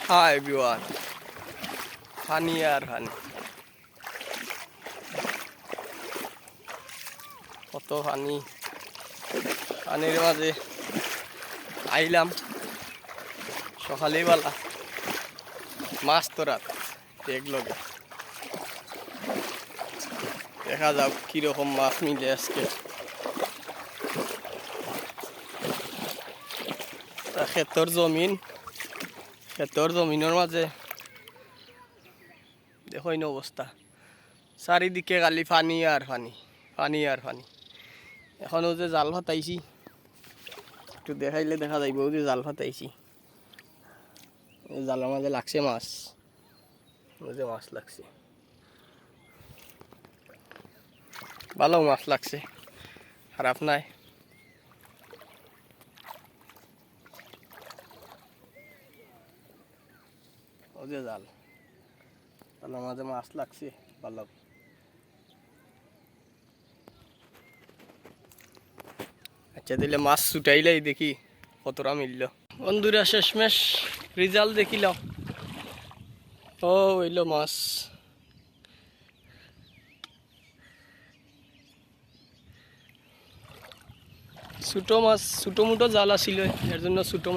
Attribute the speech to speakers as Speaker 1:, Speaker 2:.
Speaker 1: Hi everyone, funny আর funny, কত funny. পানির মাঝে আইলাম সকালেই বেলা মাছ ধরার দেখলগে, দেখা যাক কিরকম মাছ মিলে আজকে। ক্ষেতর জমিনের মাঝে দেখো এই অবস্থা, চারিদিকে খালি পানি আর পানি, পানি আর পানি। এখনও যে জাল ফাটাইছি একটু দেখাইলে দেখা যাইব যে জাল ফাটাইছি, এই জালের মাঝে লাগছে মাছ, যে মাছ লাগছে, ভালো মাছ লাগছে, খারাপ নাই। ও যে জাল, জালের মাঝে মাছ লাগছে ভালো। আচ্ছা দিলে মাছ ছুটাইলেই দেখি কতটা মিলল। বন্ধুরা শেষমেশ রেজাল্ট দেখিলাম, ও হইল মাছ। ছোট মাছ, ছোট মোটো জাল আছিল, এর জন্য ছোট মাছ